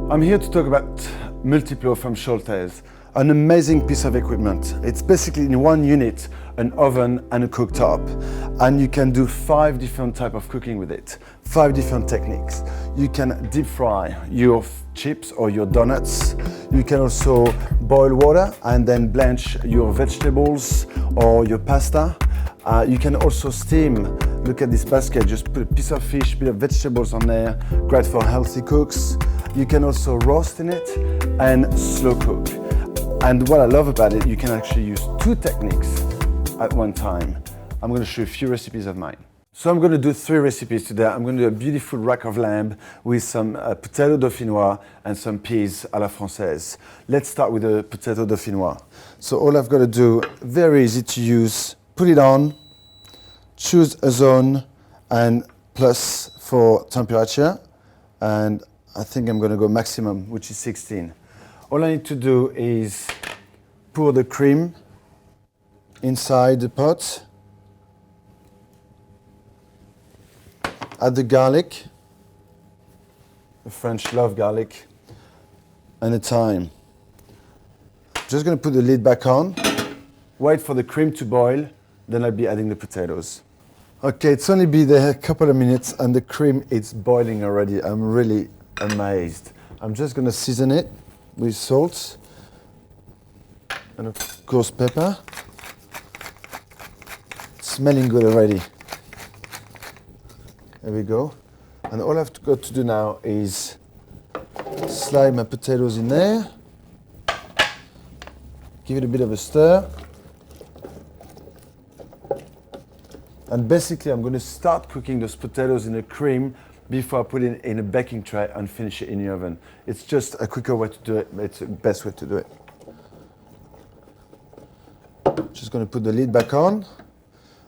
I'm here to talk about MultiPlo from Scholtes, an amazing piece of equipment. It's basically in one unit, an oven and a cooktop, and you can do 5 different types of cooking with it, 5 different techniques. You can deep fry your chips or your donuts. You can also boil water and then blanch your vegetables or your pasta. You can also steam. Look at this basket, just put a piece of fish, bit of vegetables on there, great for healthy cooks. You can also roast in it and slow cook. And what I love about it, you can actually use 2 techniques at one time. I'm going to show you a few recipes of mine. So I'm going to do 3 recipes today. I'm going to do a beautiful rack of lamb with some potato dauphinoise and some peas à la française. Let's start with the potato dauphinoise. So all I've got to do, very easy to use, put it on, choose a zone and plus for temperature, and I think I'm going to go maximum, which is 16. All I need to do is pour the cream inside the pot, add the garlic, the French love garlic, and the thyme. Just going to put the lid back on, wait for the cream to boil, then I'll be adding the potatoes. Okay, it's only been there a couple of minutes and the cream is boiling already. I'm really amazed. I'm just going to season it with salt and of course pepper. It's smelling good already. There we go. And all I've got to do now is slide my potatoes in there, give it a bit of a stir. And basically I'm going to start cooking those potatoes in the cream before I put it in a baking tray and finish it in the oven. It's just a quicker way to do it, it's the best way to do it. Just going to put the lid back on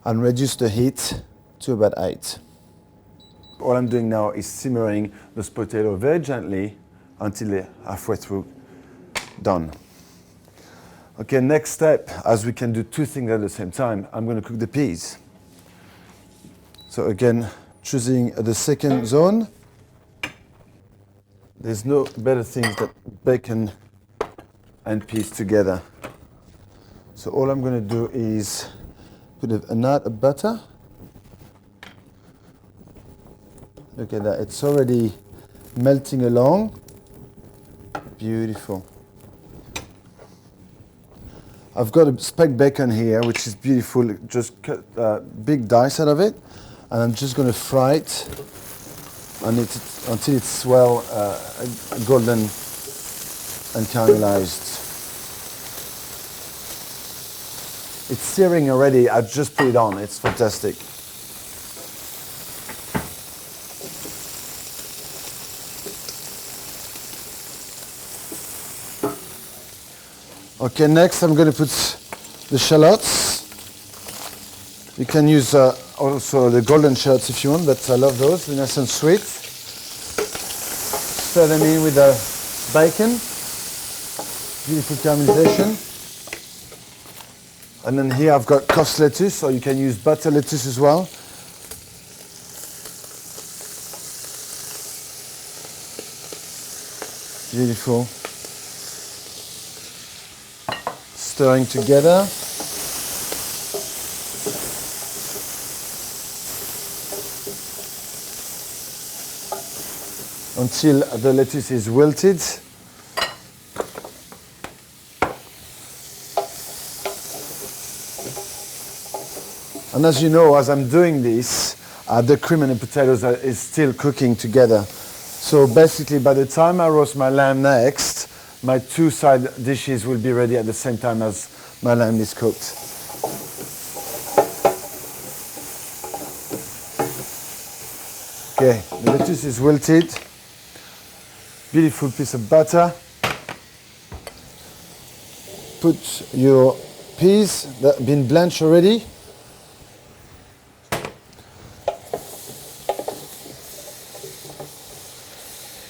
and reduce the heat to about 8. All I'm doing now is simmering those potatoes very gently until they're halfway through done. Okay, next step, as we can do 2 things at the same time, I'm going to cook the peas. So again, choosing the second zone. There's no better things than bacon and peas together. So all I'm going to do is put a nut of butter. Look at that, it's already melting along. Beautiful. I've got a specked bacon here, which is beautiful. Just cut a big dice out of it. And I'm just going to fry it until it's well golden and caramelized. It's searing already. I just put it on. It's fantastic. Okay, next I'm going to put the shallots. You can use also the golden shallots if you want, but I love those, they're nice and sweet. Stir them in with the bacon. Beautiful caramelization. And then here I've got cost lettuce, or you can use butter lettuce as well. Beautiful. Stirring together. Until the lettuce is wilted. And as you know, as I'm doing this, the cream and the potatoes is still cooking together. So basically, by the time I roast my lamb next, my 2 side dishes will be ready at the same time as my lamb is cooked. Okay, the lettuce is wilted. Beautiful piece of butter. Put your peas that have been blanched already.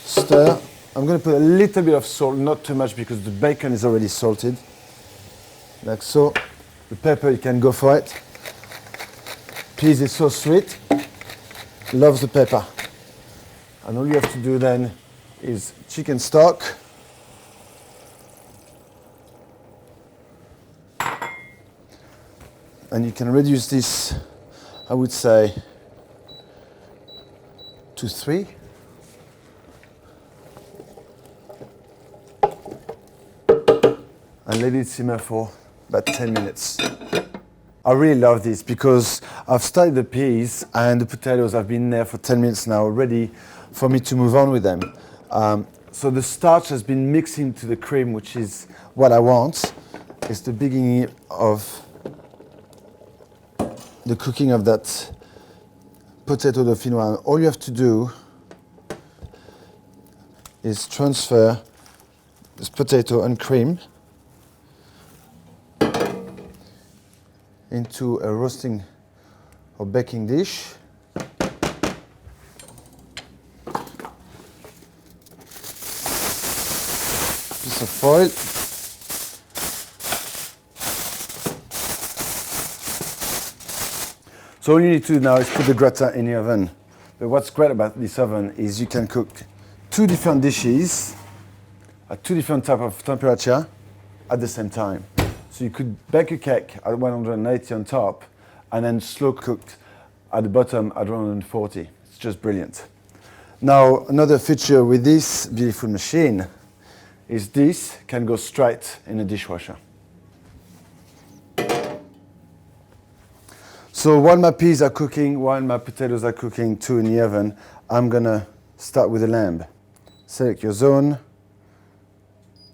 Stir. I'm going to put a little bit of salt, not too much because the bacon is already salted. Like so. The pepper, you can go for it. Peas is so sweet. Loves the pepper. And all you have to do then is chicken stock. And you can reduce this, I would say, to 3. And let it simmer for about 10 minutes. I really love this because I've studied the peas and the potatoes have been there for 10 minutes now, ready for me to move on with them. So the starch has been mixed into the cream, which is what I want. It's the beginning of the cooking of that potato dauphinoise. All you have to do is transfer this potato and cream into a roasting or baking dish. Piece of foil. So all you need to do now is put the gratin in the oven. But what's great about this oven is you can cook 2 different dishes at 2 different types of temperature at the same time. So you could bake a cake at 180 on top and then slow cooked at the bottom at 140. It's just brilliant. Now, another feature with this beautiful machine is this can go straight in a dishwasher. So while my peas are cooking, while my potatoes are cooking too in the oven, I'm gonna start with the lamb. Select your zone,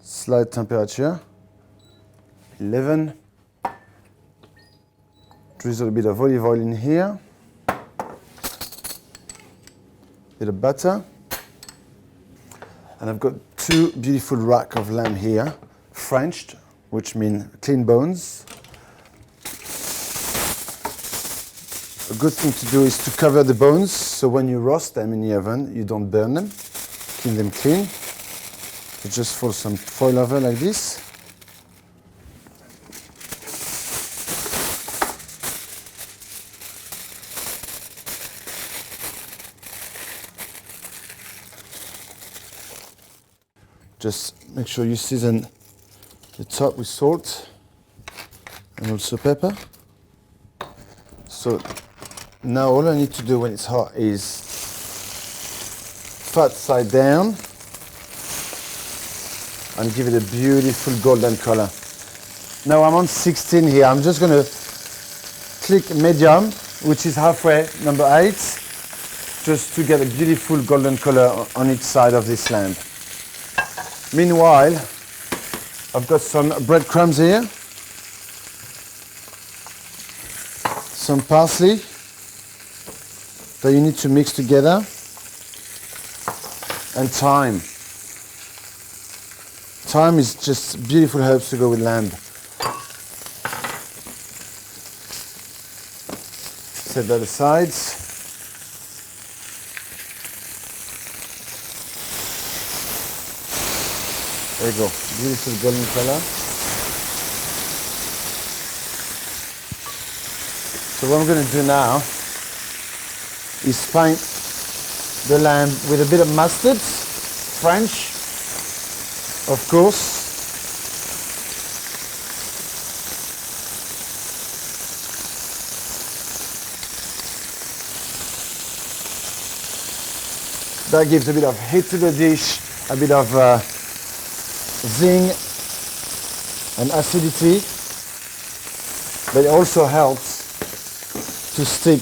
slide temperature, 11. Drizzle a bit of olive oil in here. Bit of butter. And I've got 2 beautiful rack of lamb here, Frenched, which means clean bones. A good thing to do is to cover the bones, so when you roast them in the oven, you don't burn them. Clean them clean. You just fold some foil over like this. Just make sure you season the top with salt and also pepper. So now all I need to do when it's hot is fat side down and give it a beautiful golden color. Now I'm on 16 here. I'm just going to click medium, which is halfway, number 8, just to get a beautiful golden color on each side of this lamb. Meanwhile, I've got some breadcrumbs here, some parsley that you need to mix together, and thyme. Thyme is just beautiful herbs to go with lamb. Set that aside. There you go, beautiful golden color. So what I'm going to do now is paint the lamb with a bit of mustard, French, of course. That gives a bit of heat to the dish, a bit of zing and acidity, but it also helps to stick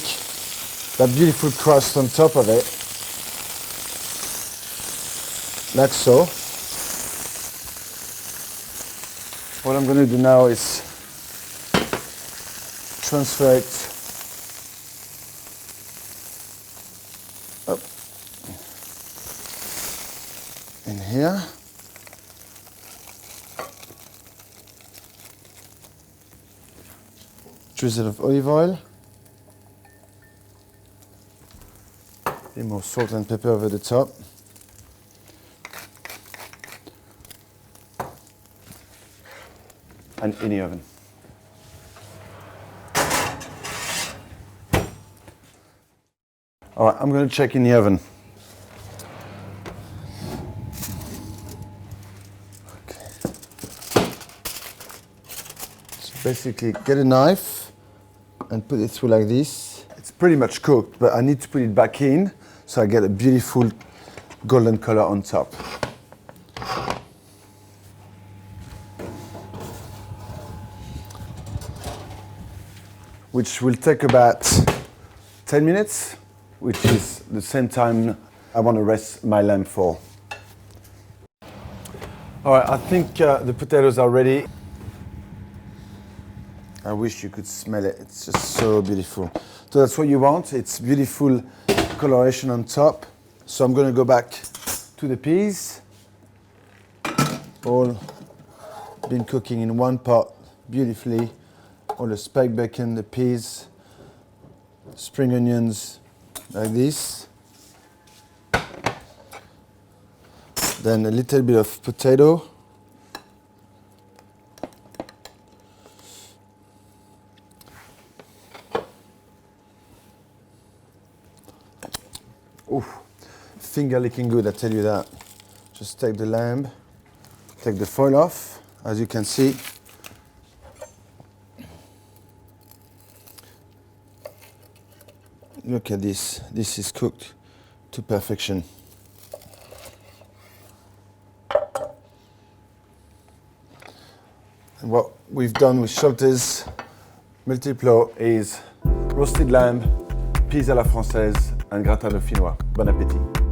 that beautiful crust on top of it, like so. What I'm going to do now is transfer it up in here. Drizzle of olive oil. A bit more salt and pepper over the top. And in the oven. All right, I'm going to check in the oven. basically get a knife and put it through like this. It's pretty much cooked, but I need to put it back in so I get a beautiful golden color on top. Which will take about 10 minutes, which is the same time I want to rest my lamb for. All right, I think the potatoes are ready. I wish you could smell it. It's just so beautiful. So that's what you want. It's beautiful coloration on top. So I'm going to go back to the peas. All been cooking in one pot beautifully. All the spiked bacon, the peas, spring onions, like this. Then a little bit of potato. Ooh, finger licking good, I tell you that. Just take the lamb, take the foil off, as you can see. Look at this. This is cooked to perfection. And what we've done with Scholtes MultiPlo is roasted lamb, peas à la française, and gratin dauphinois. Bon appétit.